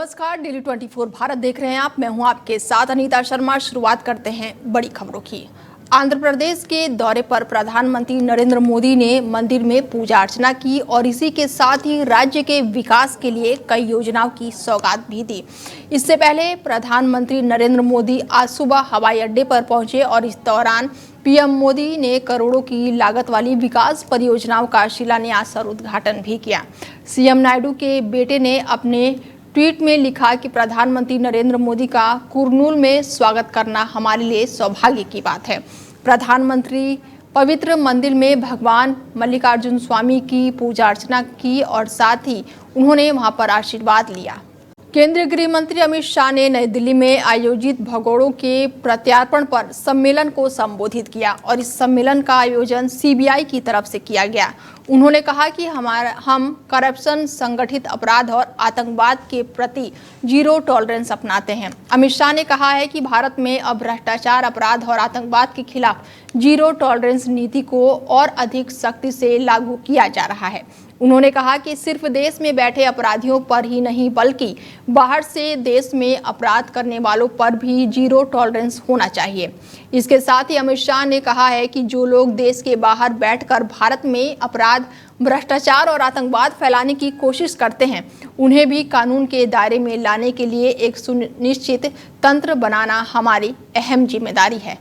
नमस्कार, डेली 24 भारत देख रहे हैं आप। मैं हूं आपके साथ अनीता शर्मा। शुरुआत करते हैं बड़ी खबरों की। आंध्र प्रदेश के दौरे पर प्रधानमंत्री नरेंद्र मोदी ने मंदिर में पूजा अर्चना की और इसी के साथ ही राज्य के विकास के लिए कई योजनाओं की सौगात भी दी। इससे पहले प्रधानमंत्री नरेंद्र मोदी आज सुबह हवाई अड्डे पर पहुंचे और इस दौरान पीएम मोदी ने करोड़ों की लागत वाली विकास परियोजनाओं का शिलान्यास और उद्घाटन भी किया। सीएम नायडू के बेटे ने अपने ट्वीट में लिखा कि प्रधानमंत्री नरेंद्र मोदी का कुरनूल में स्वागत करना हमारे लिए सौभाग्य की बात है। प्रधानमंत्री पवित्र मंदिर में भगवान मल्लिकार्जुन स्वामी की पूजा अर्चना की और साथ ही उन्होंने वहां पर आशीर्वाद लिया। केंद्रीय गृह मंत्री अमित शाह ने नई दिल्ली में आयोजित भगोड़ों के प्रत्यार्पण पर सम्मेलन को संबोधित किया और इस सम्मेलन का आयोजन सीबीआई की तरफ से किया गया। उन्होंने कहा कि हम करप्शन, संगठित अपराध और आतंकवाद के प्रति जीरो टॉलरेंस अपनाते हैं। अमित शाह ने कहा है कि भारत में अब भ्रष्टाचार, अपराध और आतंकवाद के खिलाफ जीरो टॉलरेंस नीति को और अधिक सख्ती से लागू किया जा रहा है। उन्होंने कहा कि सिर्फ देश में बैठे अपराधियों पर ही नहीं बल्कि बाहर से देश में अपराध करने वालों पर भी जीरो टॉलरेंस होना चाहिए। इसके साथ ही अमित शाह ने कहा है कि जो लोग देश के बाहर बैठकर भारत में अपराध, भ्रष्टाचार और आतंकवाद फैलाने की कोशिश करते हैं, उन्हें भी कानून के दायरे में लाने के लिए एक सुनिश्चित तंत्र बनाना हमारी अहम जिम्मेदारी है।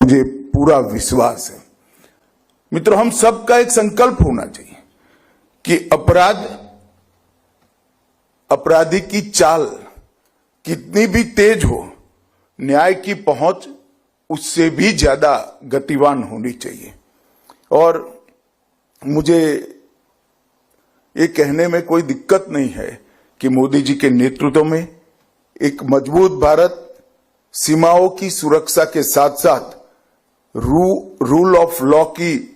मुझे पूरा विश्वास है मित्रों, हम सबका एक संकल्प होना चाहिए कि अपराधी की चाल कितनी भी तेज हो, न्याय की पहुंच उससे भी ज्यादा गतिवान होनी चाहिए। और मुझे ये कहने में कोई दिक्कत नहीं है कि मोदी जी के नेतृत्व में एक मजबूत भारत सीमाओं की सुरक्षा के साथ साथ रूल ऑफ लॉ की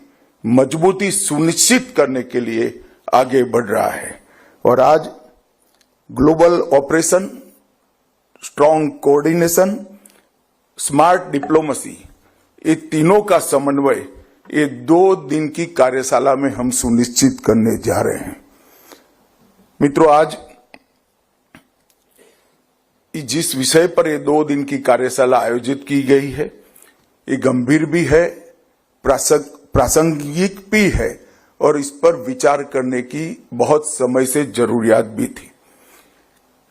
मजबूती सुनिश्चित करने के लिए आगे बढ़ रहा है। और आज global operation, strong coordination, smart diplomacy, ये तीनों का समन्वय ये 2 दिन की कार्यशाला में हम सुनिश्चित करने जा रहे हैं। मित्रों, आज जिस विषय पर ये 2 दिन की कार्यशाला आयोजित की गई है, ये गंभीर भी है, प्रासंगिक भी है और इस पर विचार करने की बहुत समय से जरूरियात भी थी।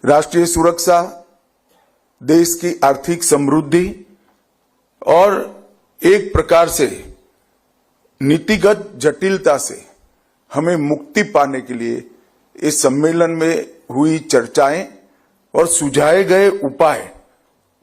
राष्ट्रीय सुरक्षा, देश की आर्थिक समृद्धि और एक प्रकार से नीतिगत जटिलता से हमें मुक्ति पाने के लिए इस सम्मेलन में हुई चर्चाएं और सुझाए गए उपाय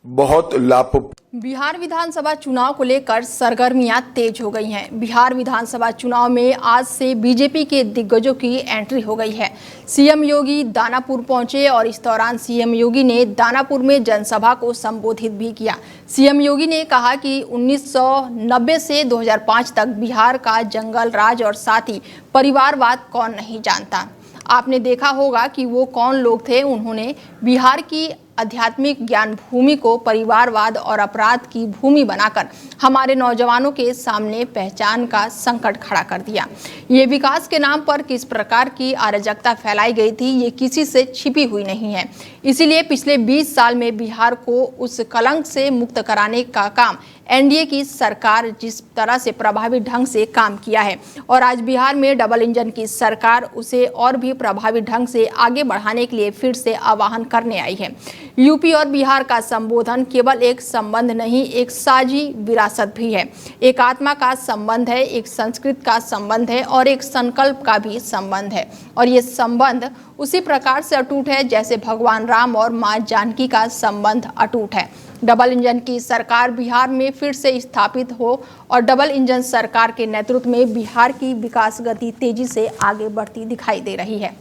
बहुत लाभप्रद। बिहार विधानसभा चुनाव को लेकर सरगर्मियां तेज हो गई हैं। बिहार विधानसभा चुनाव में आज से बीजेपी के दिग्गजों की एंट्री हो गई है। सीएम योगी दानापुर पहुंचे और इस दौरान सीएम योगी ने दानापुर में जनसभा को संबोधित भी किया। सीएम योगी ने कहा कि 1990 से 2005 तक बिहार का जंगल राज और साथ ही परिवारवाद कौन नहीं जानता। आपने देखा होगा कि वो कौन लोग थे। उन्होंने बिहार की आध्यात्मिक ज्ञान भूमि को परिवारवाद और अपराध की भूमि बनाकर हमारे नौजवानों के सामने पहचान का संकट खड़ा कर दिया। ये विकास के नाम पर किस प्रकार की अराजकता फैलाई गई थी, ये किसी से छिपी हुई नहीं है। इसीलिए पिछले 20 साल में बिहार को उस कलंक से मुक्त कराने का काम एनडीए की सरकार जिस तरह से प्रभावी ढंग से काम किया है और आज बिहार में डबल इंजन की सरकार उसे और भी प्रभावी ढंग से आगे बढ़ाने के लिए फिर से आह्वान करने आई है। यूपी और बिहार का संबोधन केवल एक संबंध नहीं, एक साझी विरासत भी है। एक आत्मा का संबंध है, एक संस्कृत का संबंध है और एक संकल्प का भी संबंध है। और ये संबंध उसी प्रकार से अटूट है जैसे भगवान राम और मां जानकी का संबंध अटूट है। डबल इंजन की सरकार बिहार में फिर से स्थापित हो और डबल इंजन सरकार के नेतृत्व में बिहार की विकास गति तेजी से आगे बढ़ती दिखाई दे रही है।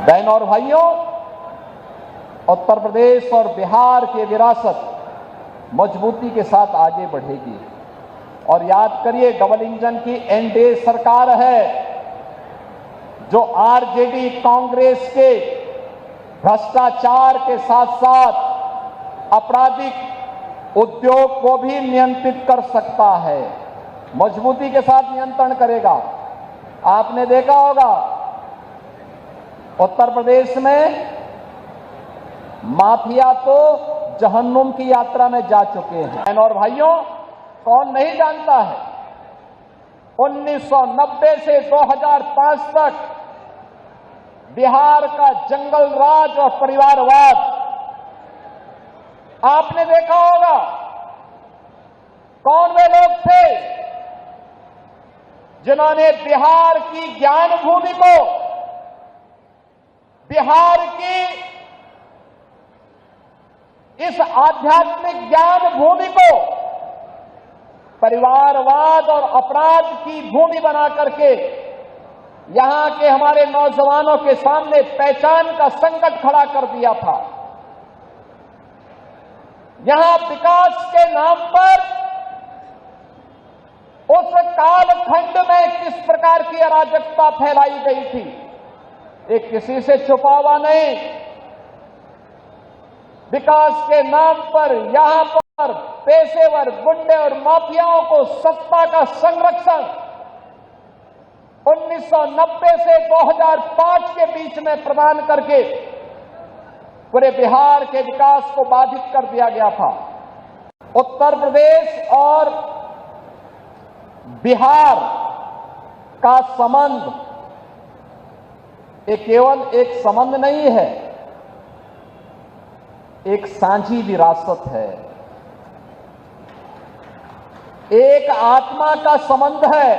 बहनों और भाइयों, उत्तर प्रदेश और बिहार की विरासत मजबूती के साथ आगे बढ़ेगी। और याद करिए, डबल इंजन की एनडीए सरकार है जो आरजेडी कांग्रेस के भ्रष्टाचार के साथ साथ आपराधिक उद्योग को भी नियंत्रित कर सकता है, मजबूती के साथ नियंत्रण करेगा। आपने देखा होगा उत्तर प्रदेश में माफिया तो जहन्नुम की यात्रा में जा चुके हैं। बहन और भाइयों, कौन नहीं जानता है 1990 से 2005 तक बिहार का जंगल राज और परिवारवाद आपने देखा होगा। कौन वे लोग थे जिन्होंने बिहार की ज्ञान भूमि को, बिहार की इस आध्यात्मिक ज्ञान भूमि को परिवारवाद और अपराध की भूमि बना करके यहां के हमारे नौजवानों के सामने पहचान का संकट खड़ा कर दिया था। यहां विकास के नाम पर उस कालखंड में किस प्रकार की अराजकता फैलाई गई थी, ये किसी से छुपा हुआ नहीं। विकास के नाम पर यहां पर पेशेवर गुंडे और माफियाओं को सत्ता का संरक्षण 1990 से 2005 के बीच में प्रदान करके पूरे बिहार के विकास को बाधित कर दिया गया था। उत्तर प्रदेश और बिहार का संबंध ये केवल एक संबंध नहीं है, एक साझी विरासत है, एक आत्मा का संबंध है,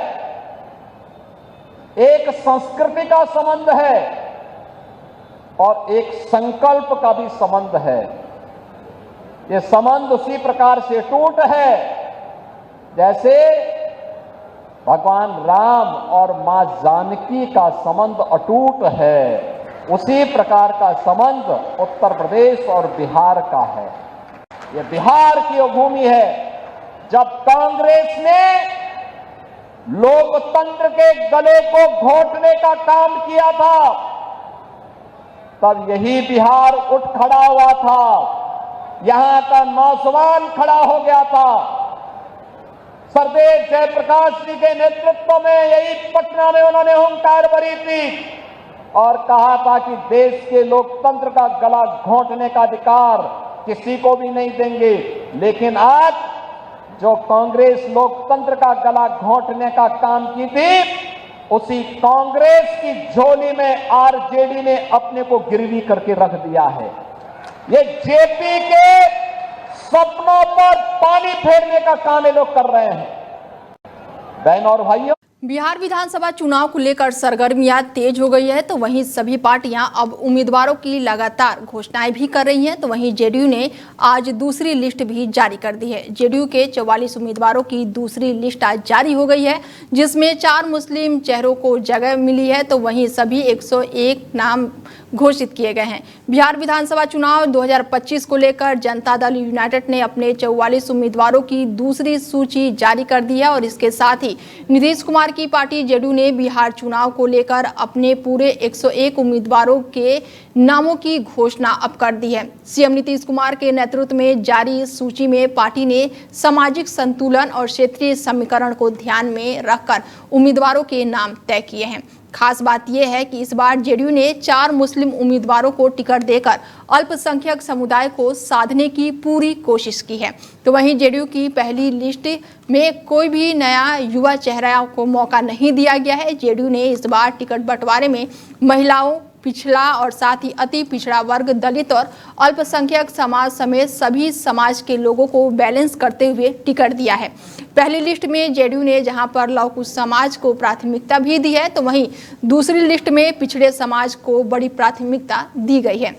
एक संस्कृति का संबंध है और एक संकल्प का भी संबंध है। ये संबंध उसी प्रकार से टूट है जैसे भगवान राम और मां जानकी का संबंध अटूट है। उसी प्रकार का संबंध उत्तर प्रदेश और बिहार का है। ये बिहार की वो भूमि है जब कांग्रेस ने लोकतंत्र के गले को घोटने का काम किया था, तब यही बिहार उठ खड़ा हुआ था। यहां का नौजवान खड़ा हो गया था। सरदेव जयप्रकाश जी के नेतृत्व में यही पटना में उन्होंने हुंकार भरी थी और कहा था कि देश के लोकतंत्र का गला घोंटने का अधिकार किसी को भी नहीं देंगे। लेकिन आज जो कांग्रेस लोकतंत्र का गला घोंटने का काम की थी, उसी कांग्रेस की झोली में आरजेडी ने अपने को गिरवी करके रख दिया है। ये जेपी के सपनों पर पानी फेरने का काम ये लोग कर रहे हैं। बहन और भाइयों, बिहार विधानसभा चुनाव को लेकर सरगर्मियां तेज हो गई है, तो वहीं सभी पार्टियां अब उम्मीदवारों की लगातार घोषणाएं भी कर रही हैं। तो वहीं जेडीयू ने आज दूसरी लिस्ट भी जारी कर दी है। जेडीयू के 44 उम्मीदवारों की दूसरी लिस्ट आज जारी हो गई है, जिसमें 4 मुस्लिम चेहरों को जगह मिली है। तो वहीं सभी 101 नाम घोषित किए गए हैं। बिहार विधानसभा चुनाव 2025 को लेकर जनता दल यूनाइटेड ने अपने 44 उम्मीदवारों की दूसरी सूची जारी कर दी है और इसके साथ ही नीतीश कुमार की पार्टी जेडीयू ने बिहार चुनाव को लेकर अपने पूरे 101 उम्मीदवारों के नामों की घोषणा अब कर दी है। सीएम नीतीश कुमार के नेतृत्व में जारी इस सूची में पार्टी ने सामाजिक संतुलन और क्षेत्रीय समीकरण को ध्यान में रखकर उम्मीदवारों के नाम तय किए हैं। खास बात यह है कि इस बार जेडीयू ने 4 मुस्लिम उम्मीदवारों को टिकट देकर अल्पसंख्यक समुदाय को साधने की पूरी कोशिश की है। तो वहीं जेडीयू की पहली लिस्ट में कोई भी नया युवा चेहरा को मौका नहीं दिया गया है। जेडीयू ने इस बार टिकट बंटवारे में महिलाओं, पिछड़ा और साथ ही अति पिछड़ा वर्ग, दलित और अल्पसंख्यक समाज समेत सभी समाज के लोगों को बैलेंस करते हुए टिकट दिया है। पहली लिस्ट में जेडीयू ने जहां पर लौकुश समाज को प्राथमिकता भी दी है, तो वहीं दूसरी लिस्ट में पिछड़े समाज को बड़ी प्राथमिकता दी गई है।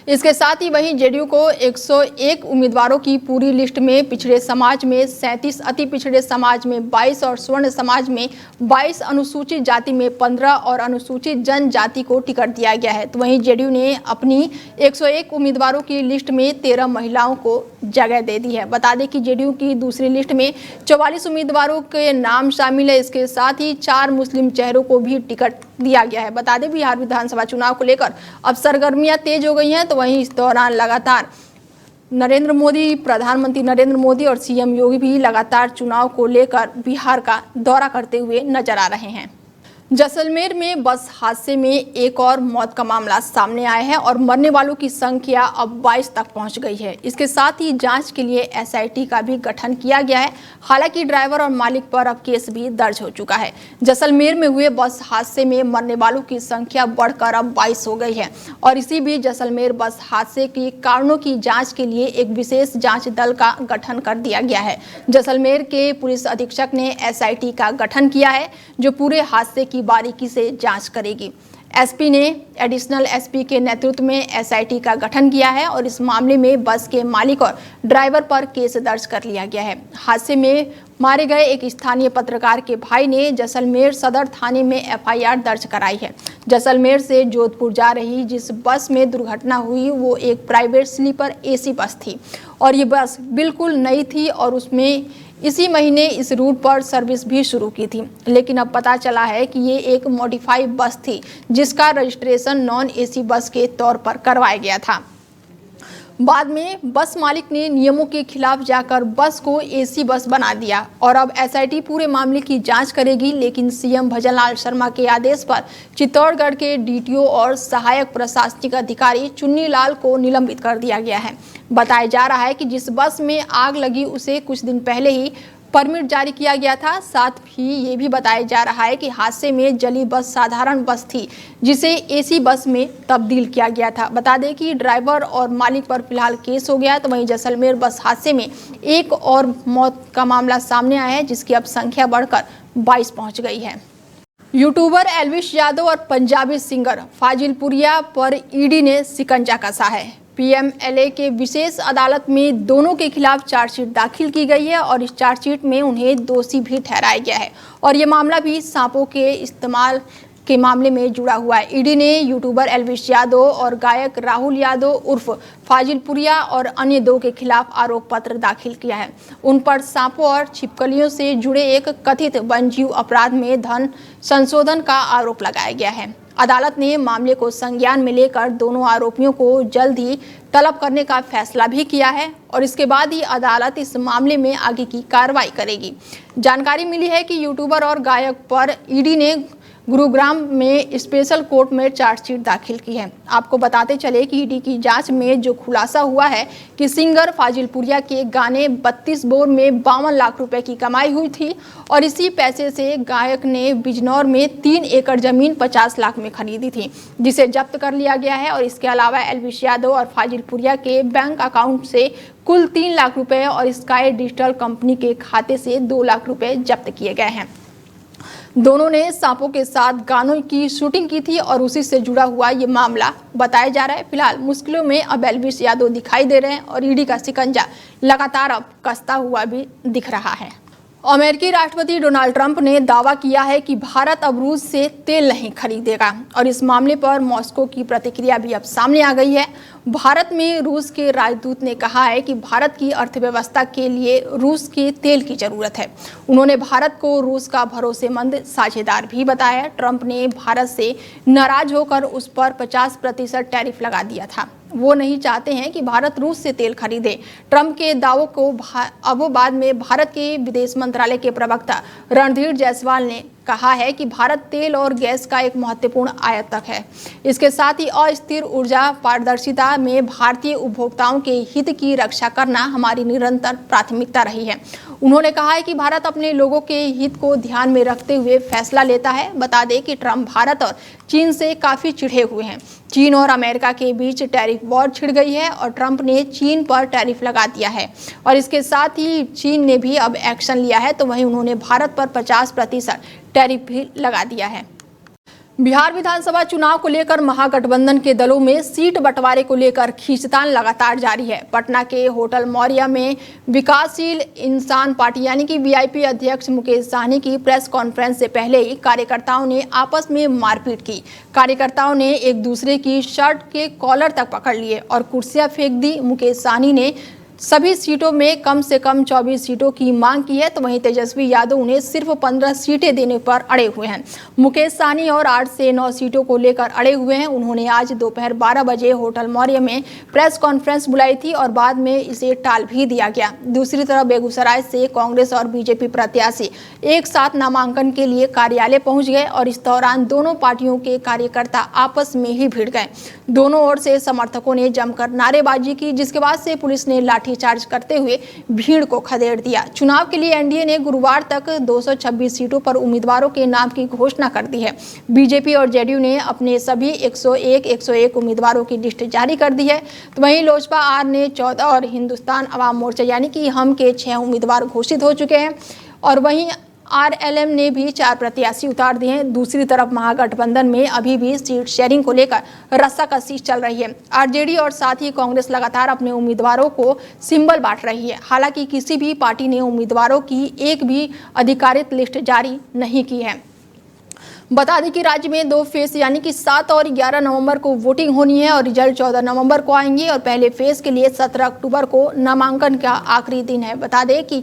इसके साथ ही वहीं जेडीयू को 101 उम्मीदवारों की पूरी लिस्ट में पिछड़े समाज में 37, अति पिछड़े समाज में 22 और स्वर्ण समाज में 22, अनुसूचित जाति में 15 और अनुसूचित जनजाति को टिकट दिया गया है। तो वहीं जेडीयू ने अपनी 101 उम्मीदवारों की लिस्ट में 13 महिलाओं को जगह दे दी है। बता दें कि जेडीयू की दूसरी लिस्ट में 44 उम्मीदवारों के नाम शामिल है। इसके साथ ही 4 मुस्लिम चेहरों को भी टिकट दिया गया है। बता दें बिहार विधानसभा चुनाव को लेकर अब सरगर्मियां तेज हो गई हैं, तो वहीं इस दौरान लगातार प्रधानमंत्री नरेंद्र मोदी और सीएम योगी भी लगातार चुनाव को लेकर बिहार का दौरा करते हुए नजर आ रहे हैं। जैसलमेर में बस हादसे में एक और मौत का मामला सामने आया है और मरने वालों की संख्या अब 22 तक पहुंच गई है। इसके साथ ही जांच के लिए एसआईटी का भी गठन किया गया है। हालांकि ड्राइवर और मालिक पर अब केस भी दर्ज हो चुका है। जैसलमेर में हुए बस हादसे में मरने वालों की संख्या बढ़कर अब 22 हो गई है और इसी बीच जैसलमेर बस हादसे के कारणों की जाँच के लिए एक विशेष जाँच दल का गठन कर दिया गया है। जैसलमेर के पुलिस अधीक्षक ने एसआईटी का गठन किया है जो पूरे हादसे की बारीकी से जांच करेगी। एसपी ने एडिशनल एसपी के नेतृत्व में एसआईटी का गठन किया है और इस मामले में बस के मालिक और ड्राइवर पर केस दर्ज कर लिया गया है। हादसे में मारे गए एक स्थानीय पत्रकार के भाई ने जैसलमेर सदर थाने में एफआईआर दर्ज कराई है। जैसलमेर से जोधपुर जा रही जिस बस में दुर्घटना हुई वो एक प्राइवेट स्लीपर एसी बस थी और ये बस बिल्कुल नई थी और उसमें इसी महीने इस रूट पर सर्विस भी शुरू की थी, लेकिन अब पता चला है कि ये एक मॉडिफाई बस थी जिसका रजिस्ट्रेशन नॉन एसी बस के तौर पर करवाया गया था। बाद में बस मालिक ने नियमों के खिलाफ जाकर बस को एसी बस बना दिया और अब एसआईटी पूरे मामले की जांच करेगी। लेकिन सीएम भजनलाल शर्मा के आदेश पर चित्तौड़गढ़ के डीटीओ और सहायक प्रशासनिक अधिकारी चुन्नी लाल को निलंबित कर दिया गया है। बताया जा रहा है कि जिस बस में आग लगी उसे कुछ दिन पहले ही परमिट जारी किया गया था। साथ ही ये भी बताया जा रहा है कि हादसे में जली बस साधारण बस थी जिसे एसी बस में तब्दील किया गया था। बता दें कि ड्राइवर और मालिक पर फिलहाल केस हो गया। तो वहीं जैसलमेर बस हादसे में एक और मौत का मामला सामने आया है जिसकी अब संख्या बढ़कर 22 पहुंच गई है। यूट्यूबर एल्विश यादव और पंजाबी सिंगर फाजिलपुरिया पर ईडी ने शिकंजा कसा है। पीएमएलए के विशेष अदालत में दोनों के खिलाफ चार्जशीट दाखिल की गई है और इस चार्जशीट में उन्हें दोषी भी ठहराया गया है और ये मामला भी सांपों के इस्तेमाल के मामले में जुड़ा हुआ है। ईडी ने यूट्यूबर एल्विश यादव और गायक राहुल यादव उर्फ फाजिलपुरिया और अन्य दो के खिलाफ आरोप पत्र दाखिल किया है। उन पर सांपों और छिपकलियों से जुड़े एक कथित वन्यजीव अपराध में धन संशोधन का आरोप लगाया गया है। अदालत ने मामले को संज्ञान में लेकर दोनों आरोपियों को जल्द ही तलब करने का फैसला भी किया है और इसके बाद ही अदालत इस मामले में आगे की कार्रवाई करेगी। जानकारी मिली है कि यूट्यूबर और गायक पर ईडी ने गुरुग्राम में स्पेशल कोर्ट में चार्जशीट दाखिल की है। आपको बताते चले कि ईडी की जांच में जो खुलासा हुआ है कि सिंगर फाजिलपुरिया के गाने 32 बोर में 52 लाख रुपए की कमाई हुई थी और इसी पैसे से गायक ने बिजनौर में 3 एकड़ जमीन 50 लाख में खरीदी थी जिसे जब्त कर लिया गया है। और इसके अलावा एल्विश यादव और फाजिलपुरिया के बैंक अकाउंट से कुल 3 लाख रुपए और स्काई डिजिटल कंपनी के खाते से 2 लाख रुपए जब्त किए गए हैं। दोनों ने सांपों के साथ गानों की शूटिंग की थी और उसी से जुड़ा हुआ ये मामला बताया जा रहा है। फिलहाल मुश्किलों में अब एल्विश यादव दिखाई दे रहे हैं और ईडी का शिकंजा लगातार अब कसता हुआ भी दिख रहा है। अमेरिकी राष्ट्रपति डोनाल्ड ट्रंप ने दावा किया है कि भारत अब रूस से तेल नहीं खरीदेगा और इस मामले पर मॉस्को की प्रतिक्रिया भी अब सामने आ गई है। भारत में रूस के राजदूत ने कहा है कि भारत की अर्थव्यवस्था के लिए रूस के तेल की जरूरत है। उन्होंने भारत को रूस का भरोसेमंद साझेदार भी बताया। ट्रंप ने भारत से नाराज होकर उस पर 50% टैरिफ लगा दिया था। वो नहीं चाहते हैं कि भारत रूस से तेल खरीदे। ट्रंप के दावों को अब बाद में भारत के विदेश मंत्रालय के प्रवक्ता रणधीर जायसवाल ने कहा है कि भारत तेल और गैस का एक महत्वपूर्ण आयातक है। इसके साथ ही अस्थिर ऊर्जा पारदर्शिता में भारतीय उपभोक्ताओं के हित की रक्षा करना हमारी निरंतर प्राथमिकता रही है। उन्होंने कहा है कि भारत अपने लोगों के हित को ध्यान में रखते हुए फैसला लेता है। बता दें कि ट्रंप भारत और चीन से काफी चिढ़े हुए हैं। चीन और अमेरिका के बीच टैरिफ वॉर छिड़ गई है और ट्रंप ने चीन पर टैरिफ लगा दिया है और इसके साथ ही चीन ने भी अब एक्शन लिया है। तो वहीं उन्होंने भारत पर 50% टैरिफ भी लगा दिया है। बिहार विधानसभा चुनाव को लेकर महागठबंधन के दलों में सीट बंटवारे को लेकर खींचतान लगातार जारी है। पटना के होटल मौर्या में विकासशील इंसान पार्टी यानी कि वीआईपी अध्यक्ष मुकेश सहनी की प्रेस कॉन्फ्रेंस से पहले ही कार्यकर्ताओं ने आपस में मारपीट की। कार्यकर्ताओं ने एक दूसरे की शर्ट के कॉलर तक पकड़ लिए और कुर्सियां फेंक दी। मुकेश सहनी ने सभी सीटों में कम से कम 24 सीटों की मांग की है, तो वहीं तेजस्वी यादव उन्हें सिर्फ 15 सीटें देने पर अड़े हुए हैं। मुकेश सहनी और 8 से 9 सीटों को लेकर अड़े हुए हैं। उन्होंने आज दोपहर 12 बजे होटल मौर्य में प्रेस कॉन्फ्रेंस बुलाई थी और बाद में इसे टाल भी दिया गया। दूसरी तरफ बेगूसराय से कांग्रेस और बीजेपी प्रत्याशी एक साथ नामांकन के लिए कार्यालय पहुंच गए और इस दौरान दोनों पार्टियों के कार्यकर्ता आपस में ही भिड़ गए। दोनों ओर से समर्थकों ने जमकर नारेबाजी की, जिसके बाद से पुलिस ने लाठीचार्ज करते हुए भीड़ को खदेड़ दिया। चुनाव के लिए एनडीए ने गुरुवार तक 226 सीटों पर उम्मीदवारों के नाम की घोषणा कर दी है। बीजेपी और जेडीयू ने अपने सभी 101 उम्मीदवारों की लिस्ट जारी कर दी है, तो वहीं लोजपा आर ने 14 और हिंदुस्तान अवाम मोर्चा यानी कि हम के 6 उम्मीदवार घोषित हो चुके हैं और वहीं आरएलएम ने भी 4 प्रत्याशी उतार दिए हैं। दूसरी तरफ महागठबंधन में अभी भी सीट शेयरिंग को लेकर रस्साकसी चल रही है। आरजेडी और साथ ही कांग्रेस लगातार अपने उम्मीदवारों को सिंबल बांट रही है। हालांकि किसी भी पार्टी ने उम्मीदवारों की एक भी अधिकारित लिस्ट जारी नहीं की है। बता दें कि राज्य में 2 फेज यानी कि 7 और 11 नवंबर को वोटिंग होनी है और रिजल्ट 14 नवंबर को आएंगे और पहले फेज के लिए 17 अक्टूबर को नामांकन का आखिरी दिन है। बता दें कि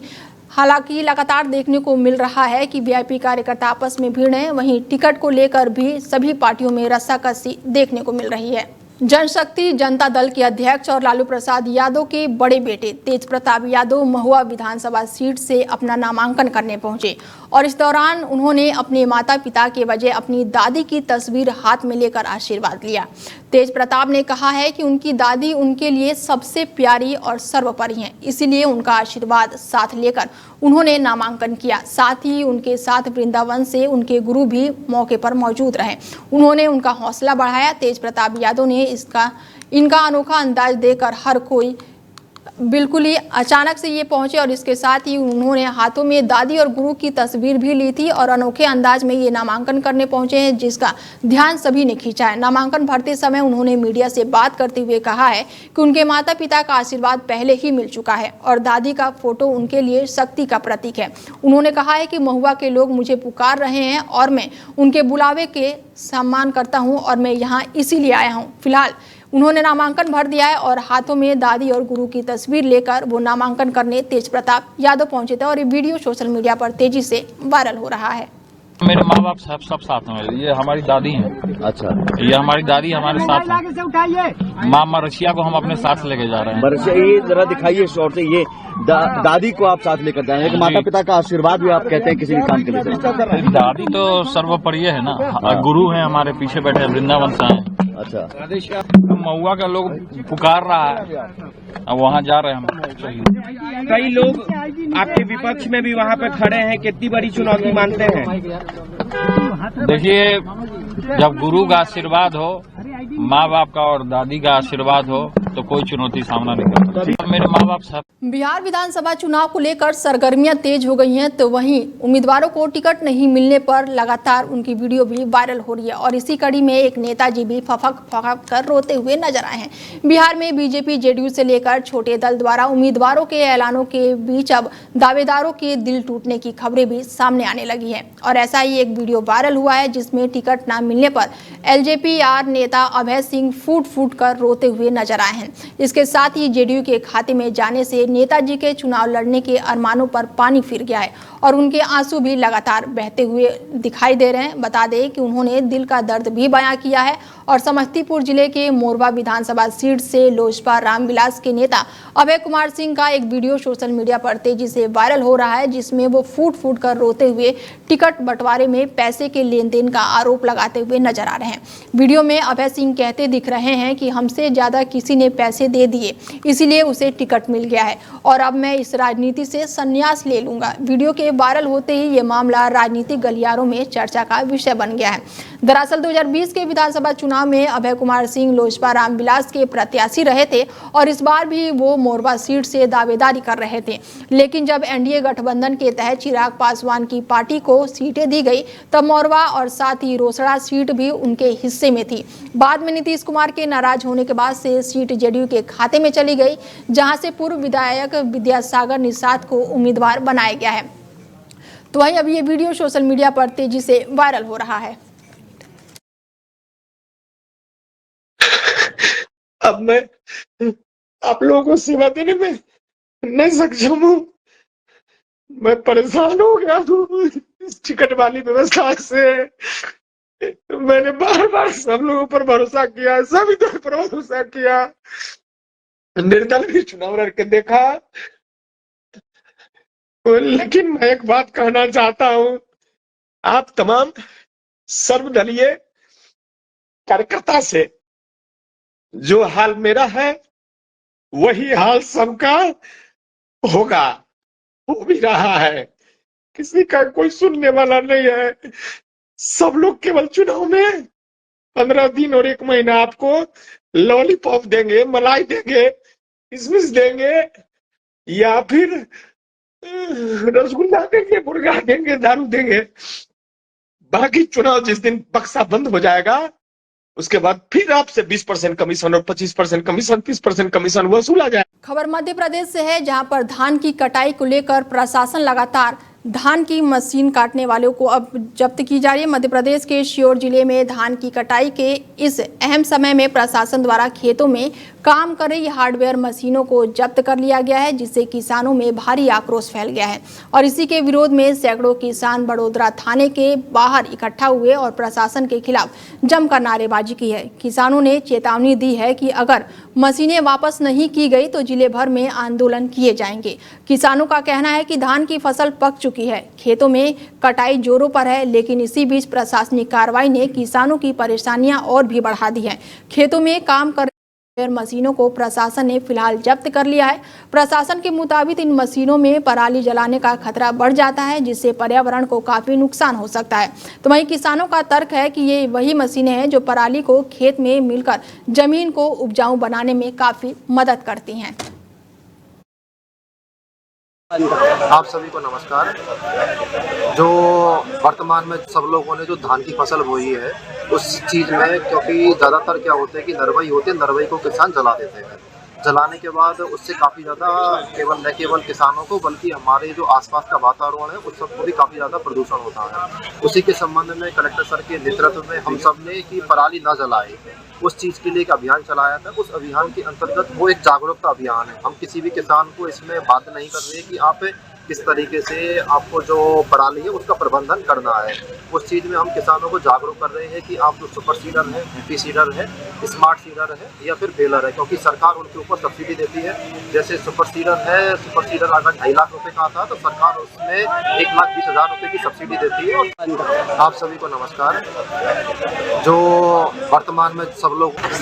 हालांकि लगातार देखने को मिल रहा है कि वीआईपी कार्यकर्ता आपस में भिड़ हैं, वहीं टिकट को लेकर भी सभी पार्टियों में रस्साकसी देखने को मिल रही है। जनशक्ति जनता दल के अध्यक्ष और लालू प्रसाद यादव के बड़े बेटे तेज प्रताप यादव महुआ विधानसभा सीट से अपना नामांकन करने पहुंचे और इस दौरान उन्होंने अपने माता पिता के बजाय अपनी दादी की तस्वीर हाथ में लेकर आशीर्वाद लिया। तेज प्रताप ने कहा है कि उनकी दादी उनके लिए सबसे प्यारी और सर्वोपरि हैं, इसीलिए उनका आशीर्वाद साथ लेकर उन्होंने नामांकन किया। साथ ही उनके साथ वृंदावन से उनके गुरु भी मौके पर मौजूद रहे, उन्होंने उनका हौसला बढ़ाया। तेज प्रताप यादव ने इनका अनोखा अंदाज देकर हर कोई बिल्कुल ही अचानक से ये पहुंचे और इसके साथ ही उन्होंने हाथों में दादी और गुरु की तस्वीर भी ली थी और अनोखे अंदाज में ये नामांकन करने पहुंचे हैं, जिसका ध्यान सभी ने खींचा है। नामांकन भरते समय उन्होंने मीडिया से बात करते हुए कहा है कि उनके माता पिता का आशीर्वाद पहले ही मिल चुका है और दादी का फोटो उनके लिए शक्ति का प्रतीक है। उन्होंने कहा है कि महुआ के लोग मुझे पुकार रहे हैं और मैं उनके बुलावे के सम्मान करता हूँ और मैं यहाँ इसीलिए आया हूँ। फिलहाल उन्होंने नामांकन भर दिया है और हाथों में दादी और गुरु की तस्वीर लेकर वो नामांकन करने तेज प्रताप यादव पहुंचे थे और ये वीडियो सोशल मीडिया पर तेजी से वायरल हो रहा है। मेरे माँ बाप सब साथ में, ये हमारी दादी हैं। अच्छा, ये हमारी दादी हमारे साथ है। माँ मरसिया को हम अपने साथ लेके जा रहे हैं। मरसिया, ये जरा दिखाइए शॉर्ट से, ये दादी को आप साथ लेकर जा रहे हैं। माता पिता का आशीर्वाद भी आप कहते हैं किसी भी काम के लिए। दादी तो सर्वोपरि है ना, गुरु है हमारे पीछे बैठे, वृंदावन से हैं। अच्छा, महुआ का लोग पुकार रहा है, अब वहाँ जा रहे हैं हम। कई लोग आपके विपक्ष में भी वहाँ पे खड़े हैं, कितनी बड़ी चुनौती मानते हैं? देखिए, जब गुरु का आशीर्वाद हो, माँ बाप का और दादी का आशीर्वाद हो तो कोई चुनौती सामना नहीं करता। मेरे माँ बाप साथ। बिहार विधानसभा चुनाव को लेकर सरगर्मियां तेज हो गई हैं, तो वहीं उम्मीदवारों को टिकट नहीं मिलने पर लगातार उनकी वीडियो भी वायरल हो रही है और इसी कड़ी में एक नेताजी भी फफक कर रोते हुए नजर आए हैं। बिहार में बीजेपी जेडीयू से लेकर छोटे दल द्वारा उम्मीदवारों के ऐलानों के बीच अब दावेदारों के दिल टूटने की खबरें भी सामने आने लगी है और ऐसा ही एक वीडियो वायरल हुआ है जिसमें टिकट न मिलने पर एलजेपी-आर नेता अभय सिंह फूट कर रोते हुए नजर आए हैं। इसके साथ ही जेडीयू के खाते में जाने से नेताजी के चुनाव लड़ने के अरमानों पर पानी फिर गया है और उनके आंसू भी लगातार बहते हुए दिखाई दे रहे हैं। बता दें कि उन्होंने दिल का दर्द भी बयां किया है और समस्तीपुर जिले के मोरबा विधानसभा सीट से लोजपा रामविलास के नेता अभय कुमार सिंह का एक वीडियो सोशल मीडिया पर तेजी से वायरल हो रहा है, जिसमें वो फूट कर रोते हुए टिकट बंटवारे में पैसे के लेन देन का आरोप लगाते हुए नजर आ रहे हैं। वीडियो में अभय सिंह कहते दिख रहे हैं कि हमसे ज्यादा किसी ने पैसे दे दिए, इसीलिए उसे टिकट मिल गया है और अब मैं इस राजनीति से संन्यास ले लूंगा। वीडियो के वायरल होते ही ये मामला राजनीतिक गलियारों में चर्चा का विषय बन गया है। दरअसल 2020 के विधानसभा चुनाव में अभय कुमार सिंह लोजपा रामविलास के प्रत्याशी रहे थे और इस बार भी वो मोरबा सीट से दावेदारी कर रहे थे, लेकिन जब एनडीए गठबंधन के तहत चिराग पासवान की पार्टी को सीटें दी गई तब मोरबा और साथ ही रोसड़ा सीट भी उनके हिस्से में थी। बाद में नीतीश कुमार के नाराज होने के बाद से सीट जेडीयू के खाते में चली गई, जहां से पूर्व विधायक विद्यासागर निषाद को उम्मीदवार बनाया गया है। तो वहीं अब ये वीडियो सोशल मीडिया पर तेजी से वायरल हो रहा है। अब मैं आप लोगों को सेवा देने में नहीं सक्षम हूँ। मैं परेशान हो गया हूँ इस टिकट वाली व्यवस्था से। मैंने बार बार सब लोगों पर भरोसा किया, सभी दल पर भरोसा किया, निर्दल भी चुनाव लड़ के देखा। लेकिन मैं एक बात कहना चाहता हूँ, आप तमाम सर्वदलीय कार्यकर्ता से, जो हाल मेरा है वही हाल सबका होगा, हो भी रहा है। किसी का कोई सुनने वाला नहीं है। सब लोग केवल चुनाव में 15 दिन और 1 महीना आपको लॉलीपॉप देंगे, मलाई देंगे, किशमिश देंगे, या फिर रसगुल्ला देंगे, मुर्गा देंगे, दारू देंगे। बाकी चुनाव जिस दिन बक्सा बंद हो जाएगा, उसके बाद फिर आपसे 20% कमीशन और 25% कमीशन, 30% कमीशन वसूला जाए। खबर मध्य प्रदेश से है, जहां पर धान की कटाई को लेकर प्रशासन लगातार धान की मशीन काटने वालों को अब जब्त की जा रही है। मध्य प्रदेश के श्योर जिले में धान की कटाई के इस अहम समय में प्रशासन द्वारा खेतों में काम कर रही हार्डवेयर मशीनों को जब्त कर लिया गया है, जिससे किसानों में भारी आक्रोश फैल गया है। और इसी के विरोध में सैकड़ों किसान बड़ोदरा थाने के बाहर इकट्ठा हुए और प्रशासन के खिलाफ जमकर नारेबाजी की है। किसानों ने चेतावनी दी है कि अगर मशीनें वापस नहीं की गई तो जिले भर में आंदोलन किए जाएंगे। किसानों का कहना है कि धान की फसल पक चुकी है, खेतों में कटाई जोरों पर है, लेकिन इसी बीच प्रशासनिक कार्रवाई ने किसानों की परेशानियां और भी बढ़ा दी हैं। खेतों में काम कर मशीनों को प्रशासन ने फिलहाल जब्त कर लिया है। प्रशासन के मुताबिक इन मशीनों में पराली जलाने का खतरा बढ़ जाता है, जिससे पर्यावरण को काफी नुकसान हो सकता है। तो वहीं किसानों का तर्क है कि ये वही मशीनें हैं जो पराली को खेत में मिलकर जमीन को उपजाऊ बनाने में काफी मदद करती हैं। आप सभी को नमस्कार। जो वर्तमान में सब लोगों ने जो धान की फसल बोई है, उस चीज़ में क्योंकि ज़्यादातर क्या होता है कि नरवई होते हैं, नरवई को किसान जला देते हैं। जलाने के बाद उससे काफ़ी ज़्यादा न केवल किसानों को बल्कि हमारे जो आसपास का वातावरण है उस सबको भी काफ़ी ज़्यादा प्रदूषण होता है। उसी के संबंध में कलेक्टर सर के नेतृत्व में हम सब ने कि पराली न जलाए, उस चीज़ के लिए एक अभियान चलाया था। उस अभियान के अंतर्गत वो एक जागरूकता अभियान है। हम किसी भी किसान को इसमें बाध्य नहीं कर रहे कि आप किस तरीके से आपको जो पराली है उसका प्रबंधन करना है। उस चीज़ में हम किसानों को जागरूक कर रहे हैं कि आप जो सुपर सीडर है, हैप्पी सीडर है, स्मार्ट सीडर है या फिर बेलर है, क्योंकि सरकार उनके ऊपर सब्सिडी देती है। जैसे सुपर सीडर है, सुपर सीडर अगर 2.5 लाख रुपए का आता है तो सरकार उसमें 1,20,000 रुपए की सब्सिडी देती है। और आप सभी को नमस्कार। जो वर्तमान में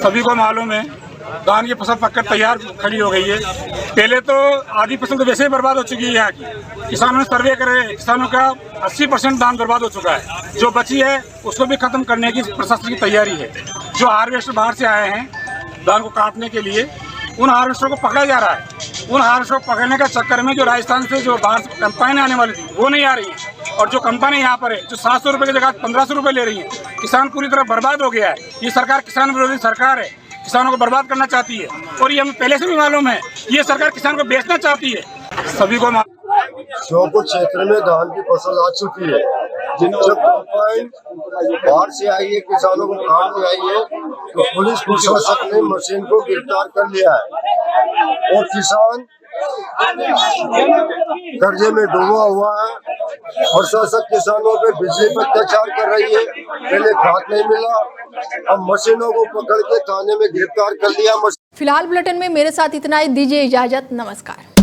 सभी को मालूम है धान की फसल पककर तैयार खड़ी हो गई है। पहले तो आधी फसल तो वैसे ही बर्बाद हो चुकी है। यहाँ की किसानों ने सर्वे करे, किसानों का 80% धान बर्बाद हो चुका है। जो बची है उसको भी खत्म करने की प्रशासन की तैयारी है। जो हार्वेस्टर बाहर से आए हैं धान को काटने के लिए, उन हार्वेस्टर को पकड़ा जा रहा है। उन हार्वेस्टर को पकड़ने के चक्कर में जो राजस्थान से जो बाहर से कंपाइनें आने वाली थी वो नहीं आ रही है, और जो कंपनी यहाँ पर है जो 700 रुपये की जगह 1500 रुपये ले रही है, किसान पूरी तरह बर्बाद हो गया है। ये सरकार किसान विरोधी सरकार है, किसानों को बर्बाद करना चाहती है, और ये हमें पहले से भी मालूम है। ये सरकार किसान को बेचना चाहती है। सभी को श्योपुर क्षेत्र में धान की फसल आ चुकी है। जब कंपाइन बाहर से आई है, किसानों को काट के आई है, तो पुलिस प्रशासन ने मशीन को गिरफ्तार कर लिया है और किसान कर्जे में डूबा हुआ है। प्रशासन किसानों पे बिजली पर अत्याचार कर रही है। पहले खाद नहीं मिला, अब मशीनों को पकड़ के थाने में गिरफ्तार कर लिया। फिलहाल बुलेटिन में मेरे साथ इतना ही, दीजिए इजाजत, नमस्कार।